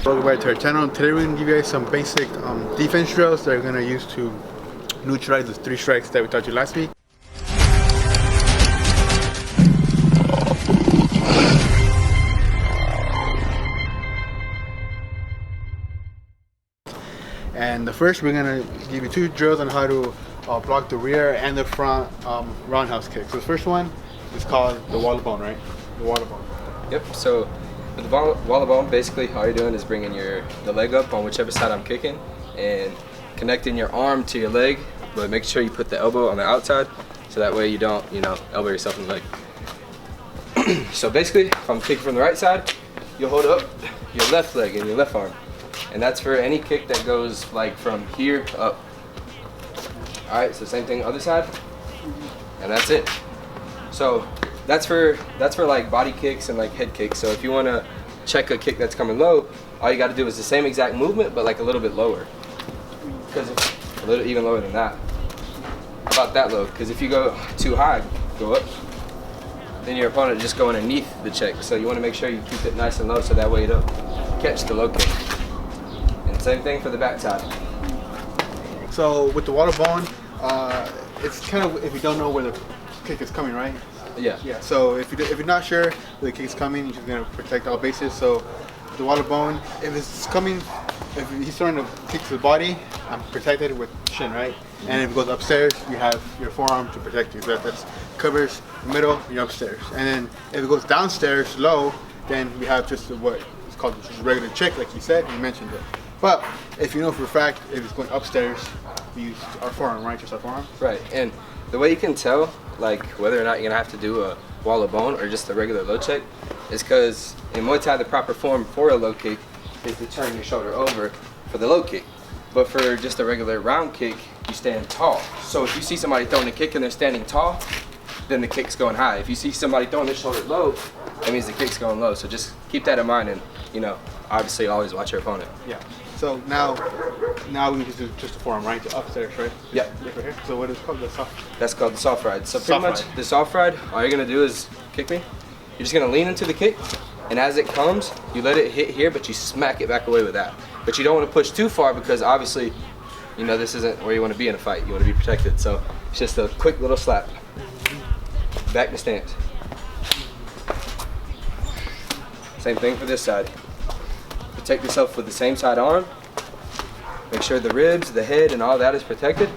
Welcome back to our channel. Today we're going to give you guys some basic defense drills that we're going to use to neutralize the 3 strikes that we taught you last week. And the first, we're going to give you 2 drills on how to block the rear and the front roundhouse kick. So the first one is called the wall of bone, right? The wall of bone. Yep, so with the wall of bone, basically all you're doing is bringing the leg up on whichever side I'm kicking and connecting your arm to your leg, but make sure you put the elbow on the outside so that way you don't, elbow yourself in the leg. So basically, if I'm kicking from the right side, you'll hold up your left leg and your left arm. And that's for any kick that goes like from here up. All right, so same thing other side, and that's it. So that's for like body kicks and like head kicks. So if you want to check a kick that's coming low, all you got to do is the same exact movement, but like a little bit lower. Because a little even lower than that. About that low. Because if you go too high, go up, then your opponent just go underneath the check. So you want to make sure you keep it nice and low, so that way you don't catch the low kick. And same thing for the back side. So with the wall of bone, it's kind of if you don't know where the kick is coming, right? Yeah. Yeah. So if you're not sure where the kick is coming, you're just gonna protect all bases. So the wall of bone, if it's coming, if he's throwing the kick to the body, I'm protected with shin, right? Mm-hmm. And if it goes upstairs, you have your forearm to protect you. So that covers the middle, you're upstairs. And then if it goes downstairs low, then we have just what it's called just a regular check, like you said, you mentioned it. But if you know for a fact if it's going upstairs, we use our forearm, right? Just our forearm. Right. And the way you can tell, like whether or not you're gonna have to do a wall of bone or just a regular low check, is because in Muay Thai the proper form for a low kick is to turn your shoulder over for the low kick. But for just a regular round kick, you stand tall. So if you see somebody throwing a kick and they're standing tall, then the kick's going high. If you see somebody throwing their shoulder low, that means the kick's going low. So just keep that in mind, and obviously always watch your opponent. Yeah. So now we just do just the forearm, right? The upstairs, right? Yep. Right here. So what is it called? The soft? That's called the soft ride. So pretty Soft much ride. the soft ride, all you're gonna do is kick me. You're just gonna lean into the kick, and as it comes, you let it hit here, but you smack it back away with that. But you don't want to push too far because obviously, this isn't where you want to be in a fight. You want to be protected. So it's just a quick little slap. Back to stance. Same thing for this side. Protect yourself with the same side arm. Make sure the ribs, the head, and all that is protected.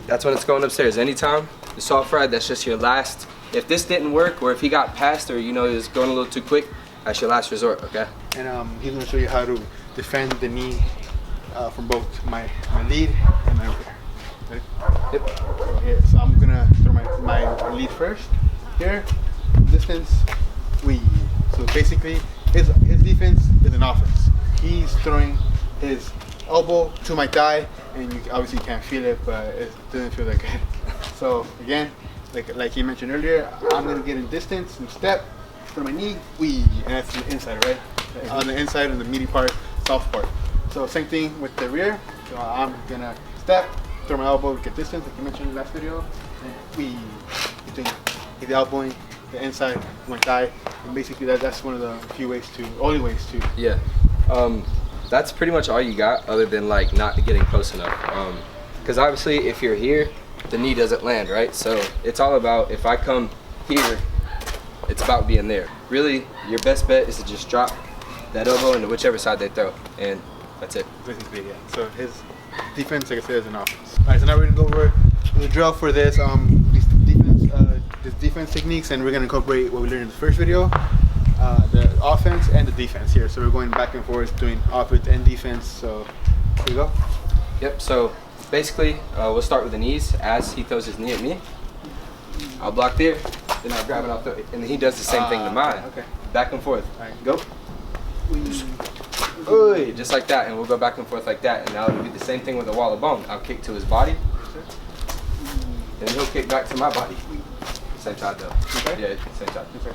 That's when it's going upstairs. Anytime the soft ride, that's just your last. If this didn't work, or if he got past, or he was going a little too quick, that's your last resort. Okay. And he's gonna show you how to defend the knee from both my lead and my rear. Ready? Yep. So I'm gonna throw my lead first. Here, distance, we. So basically, his defense is an offense. He's throwing his elbow to my thigh, and you obviously can't feel it, but it doesn't feel that good. So again, like you mentioned earlier, I'm gonna get in distance and step from my knee, and that's the inside, right? On the inside of the meaty part, soft part. So same thing with the rear. So I'm gonna step, throw my elbow, get distance, like you mentioned in the last video, and the elbowing the inside of my thigh, and basically that's one of the only ways to. Yeah. That's pretty much all you got, other than like not getting close enough. Because obviously, if you're here, the knee doesn't land, right? So it's all about, if I come here, it's about being there. Really, your best bet is to just drop that elbow into whichever side they throw, and that's it. Basically, yeah. So his defense, like I said, is an offense. All right, so now we're gonna go over the drill for this defense techniques, and we're gonna incorporate what we learned in the first video, the offense and the defense here. So we're going back and forth doing offense and defense. So here we go. Yep. So basically, we'll start with the knees. As he throws his knee at me, I'll block there, then I'll grab it, I'll throw it, and then he does the same thing to mine. Okay. Back and forth. All right. Go. Ooh, just like that, and we'll go back and forth like that. And now it'll be the same thing with the wall of bone. I'll kick to his body, and he'll kick back to my body. Same side though. Okay. Yeah, same side. Okay.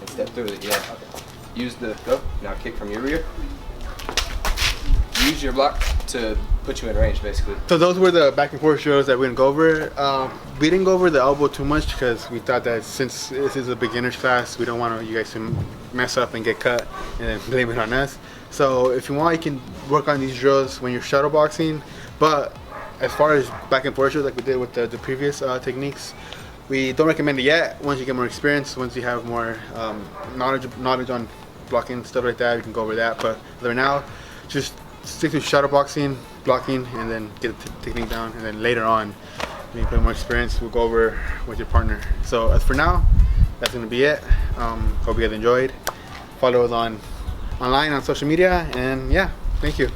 And step through it, yeah. Okay. Use the go. Now kick from your rear. Use your block to put you in range, basically. So those were the back and forth drills that we didn't go over. We didn't go over the elbow too much because we thought that since this is a beginner's class, we don't want you guys to mess up and get cut and then blame it on us. So if you want, you can work on these drills when you're shadow boxing. But as far as back and forth drills like we did with the previous techniques, we don't recommend it yet. Once you get more experience, once you have more knowledge on blocking, stuff like that, you can go over that. But for now, just stick to shadow boxing, blocking, and then get the technique down. And then later on, when you put more experience, we'll go over with your partner. So as for now, that's gonna be it. Hope you guys enjoyed. Follow us online on social media, and yeah, thank you.